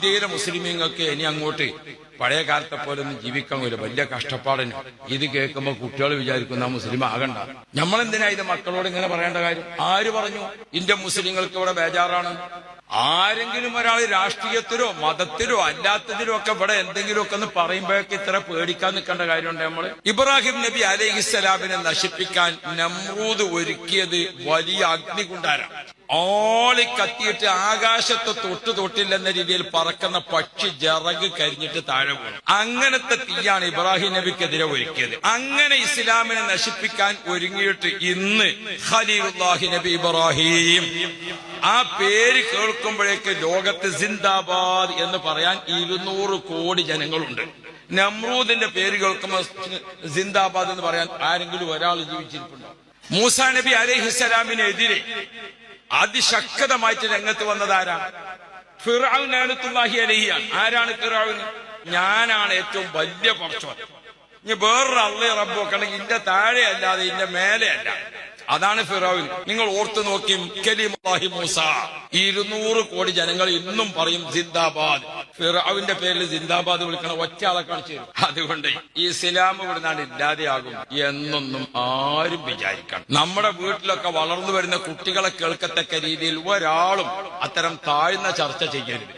ഇന്ത്യയിലെ മുസ്ലിമീങ്ങൾക്ക് ഇനി അങ്ങോട്ട് പഴയ കാലത്തെ പോലെ ഒന്നും ജീവിക്കാൻ കഴിയില്ല. വലിയ കഷ്ടപ്പാടന്നെ. ഇത് കേൾക്കുമ്പോ കുട്ടികൾ വിചാരിക്കുന്ന മുസ്ലിം ആകണ്ട. നമ്മളെന്തിനാ ഇത് മക്കളോട് ഇങ്ങനെ പറയേണ്ട കാര്യം? ആര് പറഞ്ഞു ഇന്ത്യൻ മുസ്ലിങ്ങൾക്ക് ഇവിടെ ബേജാറാണ്? ആരെങ്കിലും ഒരാൾ രാഷ്ട്രീയത്തിലോ മതത്തിലോ അല്ലാത്തതിലോ ഒക്കെ ഇവിടെ എന്തെങ്കിലുമൊക്കെ ഒന്ന് പറയുമ്പോഴൊക്കെ ഇത്ര പേടിക്കാൻ നിൽക്കേണ്ട കാര്യമുണ്ട് നമ്മള്? ഇബ്രാഹിം നബി അലൈഹിസ്സലാമിനെ നശിപ്പിക്കാൻ നമ്രൂദ് ഒരുക്കിയത് വലിയ അഗ്നികുണ്ടാരാണ്. ഓളി കത്തിയിട്ട് ആകാശത്ത് തൊട്ടില്ലെന്ന രീതിയിൽ പറക്കുന്ന പക്ഷി ജറക് കരിഞ്ഞിട്ട് താഴെ വീണു. അങ്ങനത്തെ തീയാണ് ഇബ്രാഹിം നബിക്കെതിരെ ഒരുക്കിയത്. അങ്ങനെ ഇസ്ലാമിനെ നശിപ്പിക്കാൻ ഒരുങ്ങിയിട്ട് ഇന്ന് ഖലീലുല്ലാഹി നബി ഇബ്രാഹിം ആ പേര് കേൾക്കുമ്പോഴേക്ക് ലോകത്ത് സിന്ദാബാദ് എന്ന് പറയാൻ 200 കോടി ജനങ്ങളുണ്ട്. നമ്രൂദിന്റെ പേര് കേൾക്കുമ്പോൾ സിന്ദാബാദ് എന്ന് പറയാൻ ആരെങ്കിലും ഒരാൾ ജീവിച്ചിരിപ്പുണ്ടോ? മൂസാ നബി അലൈഹിസ്സലാമിനെതിരെ അതിശക്തമായിട്ട് രംഗത്ത് വന്നത് ആരാണ്? ഫിർഔൻ ലഅനത്തുല്ലാഹി അലൈഹിയാണ്. ആരാണ് ഫിർഔൻ? ഞാനാണ് ഏറ്റവും വലിയ പടച്ചോൻ. ഇനി വേറൊരു അള്ളയും റബ്ബും ഒക്കെ ഉണ്ടെങ്കിൽ ഇന്റെ താഴെ അല്ലാതെ ഇന്റെ മേലെ അല്ല. അതാണ് ഫിറഔൻ. നിങ്ങൾ ഓർത്തു നോക്കി, കലിമുല്ലാഹി മൂസ 200 കോടി ജനങ്ങൾ ഇന്നും പറയും സിന്ദാബാദ്. ഫിറഔന്റെ പേരിൽ സിന്ദാബാദ് വിളിക്കണ ഒറ്റ ആളെ കാണിച്ചു തരും. അതുകൊണ്ട് ഈ ഇസ്ലാം ഇവിടുന്നാണ് ഇല്ലാതെയാകും എന്നൊന്നും ആരും വിചാരിക്കണം. നമ്മുടെ വീട്ടിലൊക്കെ വളർന്നു വരുന്ന കുട്ടികളെ കേൾക്കത്തക്ക രീതിയിൽ ഒരാളും അത്തരം താഴ്ന്ന ചർച്ച ചെയ്യരുത്.